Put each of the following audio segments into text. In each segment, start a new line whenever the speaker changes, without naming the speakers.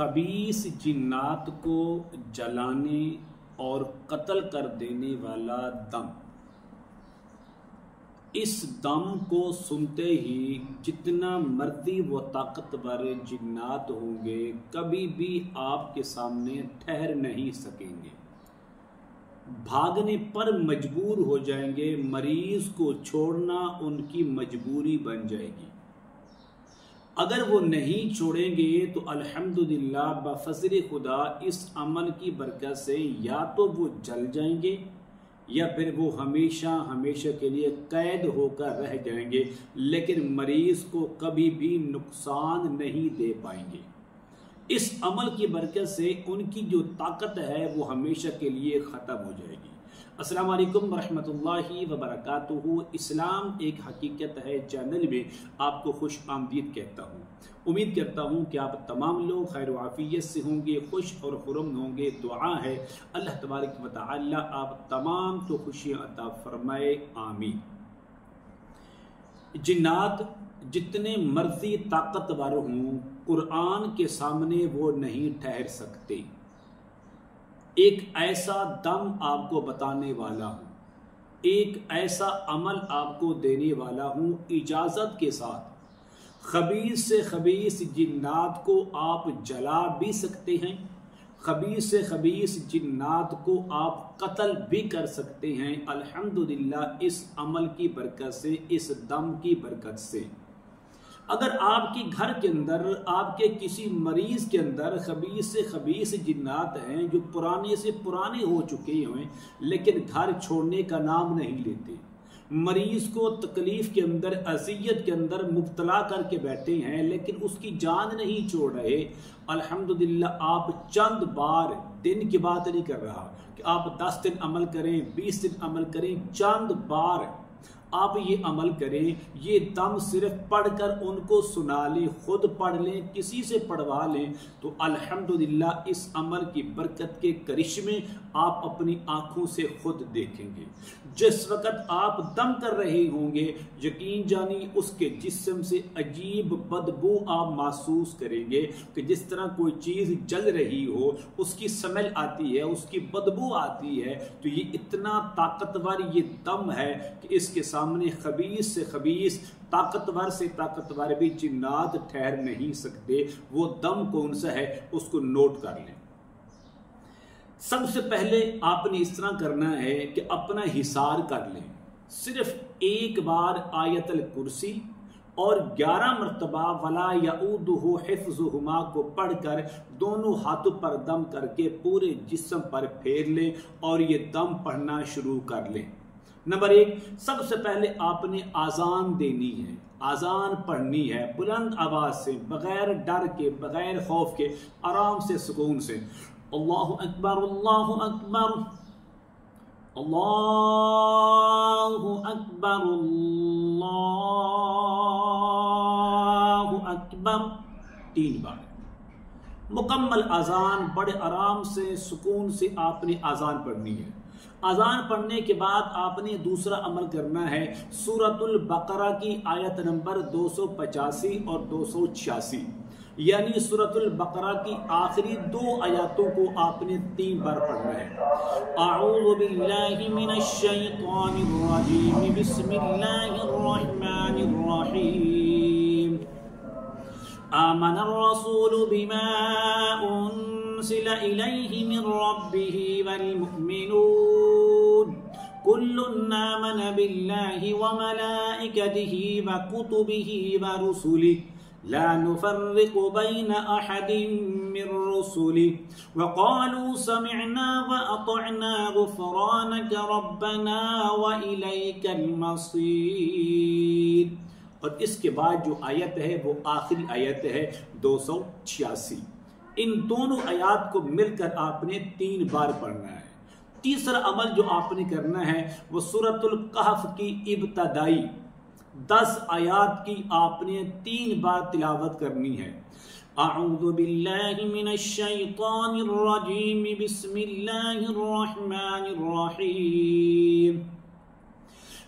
خبیث جنات کو جلانے اور قتل کر دینے والا دم، اس دم کو سنتے ہی جتنا مرضی وہ طاقتور جنات ہوں گے کبھی بھی آپ کے سامنے ٹھہر نہیں سکیں گے، بھاگنے پر مجبور ہو جائیں گے، مریض کو چھوڑنا ان کی مجبوری بن جائے گی۔ اگر وہ نہیں چھوڑیں گے تو الحمدللہ بفضل خدا اس عمل کی برکت سے یا تو وہ جل جائیں گے یا پھر وہ ہمیشہ ہمیشہ کے لیے قید ہو کر رہ جائیں گے، لیکن مریض کو کبھی بھی نقصان نہیں دے پائیں گے۔ اس عمل کی برکت سے ان کی جو طاقت ہے وہ ہمیشہ کے لیے ختم ہو جائے گی۔ السلام علیکم ورحمۃ اللہ وبرکاتہ۔ اسلام ایک حقیقت ہے چینل میں آپ کو خوش آمدید کہتا ہوں۔ امید کرتا ہوں کہ آپ تمام لوگ خیر و عافیت سے ہوں گے، خوش اور خرم ہوں گے۔ دعا ہے اللہ تبارک و تعالی آپ تمام کو خوشیاں عطا فرمائے، آمین۔ جنات جتنے مرضی طاقتور ہوں، قرآن کے سامنے وہ نہیں ٹھہر سکتے۔ ایک ایسا دم آپ کو بتانے والا ہوں، ایک ایسا عمل آپ کو دینے والا ہوں اجازت کے ساتھ۔ خبیث سے خبیث جنات کو آپ جلا بھی سکتے ہیں، خبیث سے خبیث جنات کو آپ قتل بھی کر سکتے ہیں، الحمدللہ اس عمل کی برکت سے، اس دم کی برکت سے۔ اگر آپ کے گھر کے اندر، آپ کے کسی مریض کے اندر خبیث سے خبیث جنات ہیں جو پرانے سے پرانے ہو چکے ہیں لیکن گھر چھوڑنے کا نام نہیں لیتے، مریض کو تکلیف کے اندر، اذیت کے اندر مبتلا کر کے بیٹھے ہیں لیکن اس کی جان نہیں چھوڑ رہے، الحمدللہ آپ چند بار، دن کی بات نہیں کر رہا کہ آپ 10 دن عمل کریں، 20 دن عمل کریں، چند بار آپ یہ عمل کریں، یہ دم صرف پڑھ کر ان کو سنا لیں، خود پڑھ لیں، کسی سے پڑھوا لیں تو الحمدللہ اس عمل کی برکت کے کرشمے آپ اپنی آنکھوں سے خود دیکھیں گے۔ جس وقت آپ دم کر رہے ہوں گے یقین جانی اس کے جسم سے عجیب بدبو آپ محسوس کریں گے کہ جس طرح کوئی چیز جل رہی ہو، اس کی سمیل آتی ہے، اس کی بدبو آتی ہے، تو یہ اتنا طاقتور یہ دم ہے کہ اس کے سامنے خبیث سے خبیث، طاقتور سے طاقتور بھی جنات ٹھہر نہیں سکتے۔ وہ دم کون سا ہے اس کو نوٹ کر لیں۔ سب سے پہلے آپ نے اس طرح کرنا ہے کہ اپنا حصار کر لیں، صرف ایک بار آیت الکرسی اور 11 مرتبہ ولا یعودہ حفظہما کو پڑھ کر دونوں ہاتھوں پر دم کر کے پورے جسم پر پھیر لیں اور یہ دم پڑھنا شروع کر لیں۔ نمبر 1، سب سے پہلے آپ نے آذان دینی ہے، آذان پڑھنی ہے بلند آواز سے، بغیر ڈر کے، بغیر خوف کے، آرام سے، سکون سے۔ اللہ اکبر، اللہ اکبر، اللہ اکبر، اللہ اکبر، 3 بار مکمل آذان، بڑے آرام سے، سکون سے آپ نے آذان پڑھنی ہے۔ آذان پڑھنے کے بعد آپ نے دوسرا عمل کرنا ہے، سورۃ البقرہ کی آیت نمبر 285 اور 286، یعنی سورۃ البقرہ کی آخری 2 آیاتوں کو آپ نے 3 بار پڑھنا ہے۔ اعوذ باللہ من الشیطان الرجیم، بسم اللہ الرحمن الرحیم، آمن الرسول بما انزل الیہ من ربہ والمؤمنون کل آمن باللہ وملائکتہ وکتبہ ورسلہ لا نفرق بین احد من رسلہ وقالوا سمعنا واطعنا غفرانک ربنا والیک المصیر۔ اور اس کے بعد جو آیت ہے وہ آخری آیت ہے 286۔ ان دونوں آیات کو مل کر آپ نے 3 بار پڑھنا ہے۔ تیسرا عمل جو آپ نے کرنا ہے وہ سورۃ الکہف کی ابتدائی 10 آیات کی آپ نے 3 بار تلاوت کرنی ہے۔ اعوذ باللہ من الشیطان الرجیم، بسم اللہ الرحمن الرحیم،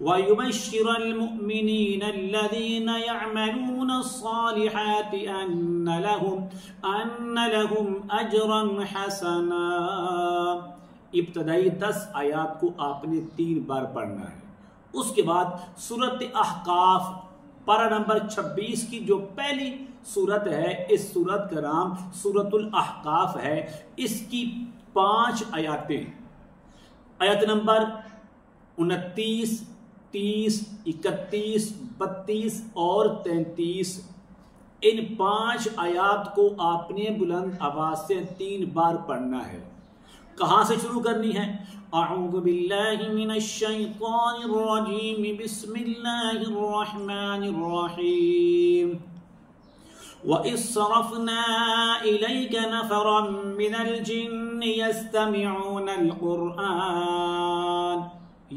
ويبشر المؤمنين الذين يعملون الصالحات أن لهم أجرا حسنا. ابتدائی 10 آیات کو آپ نے 3 بار پڑھنا ہے. اس کے بعد سورۃ احقاف پارہ نمبر 26 کی جو پہلی سورت ہے، اس سورت کا نام سورۃ الاحقاف ہے. اس کی 5 آیاتیں، آیت نمبر 29، 30، 31، 32 اور 33، ان 5 آیات کو آپ نے بلند آواز سے 3 بار پڑھنا ہے. کہاں سے شروع کرنی ہے؟ اعوذ باللہ من الشیطان الرجیم، بسم اللہ الرحمن الرحیم. وَإِذْ صَرَفْنَا إِلَيْكَ نَفَرًا مِنَ الْجِنِّ يَسْتَمِعُونَ الْقُرْآنَ.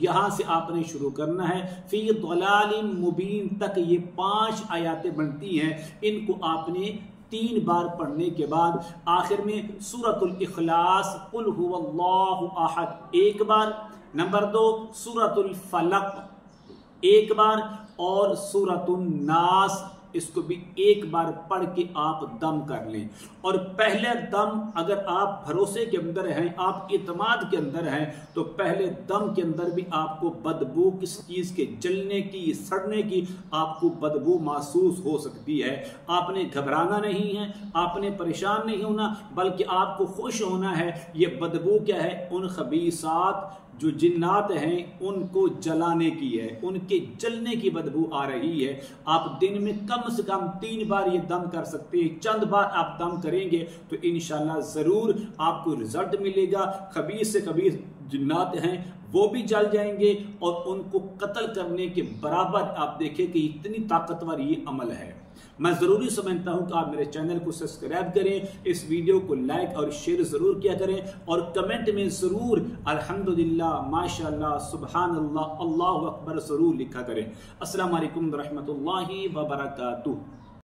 یہاں سے آپ نے شروع کرنا ہے. فی ضلال مبین تک یہ 5 آیاتیں بنتی ہیں. ان کو آپ نے 3 بار پڑھنے کے بعد آخر میں سورۃ الاخلاص قل هو اللہ احد 1 بار، نمبر 2 سورۃ الفلق 1 بار، اور سورۃ الناس اس کو بھی 1 بار پڑھ کے آپ دم کر لیں. اور پہلے دم اگر آپ بھروسے کے اندر ہیں، آپ اعتماد کے اندر ہیں، تو پہلے دم کے اندر بھی آپ کو بدبو کس چیز کے جلنے کی، سڑنے کی آپ کو بدبو محسوس ہو سکتی ہے. آپ نے گھبرانا نہیں ہے، آپ نے پریشان نہیں ہونا، بلکہ آپ کو خوش ہونا ہے. یہ بدبو کیا ہے؟ ان خبیثات جو جنات ہیں ان کو جلانے کی ہے، ان کے جلنے کی بدبو آ رہی ہے. آپ دن میں کم سے کم 3 بار یہ دم کر سکتے ہیں. چند بار آپ دم کریں گے تو انشاءاللہ ضرور آپ کو رزلٹ ملے گا. خبیث سے خبیث جنات ہیں وہ بھی جل جائیں گے، اور ان کو قتل کرنے کے برابر آپ دیکھیں کہ اتنی طاقتور یہ عمل ہے. میں ضروری سمجھتا ہوں کہ آپ میرے چینل کو سبسکرائب کریں، اس ویڈیو کو لائک اور شیئر ضرور کیا کریں، اور کمنٹ میں ضرور الحمدللہ، ماشاءاللہ، سبحان اللہ، اللہ اکبر ضرور لکھا کریں. السلام علیکم ورحمۃ اللہ وبرکاتہ.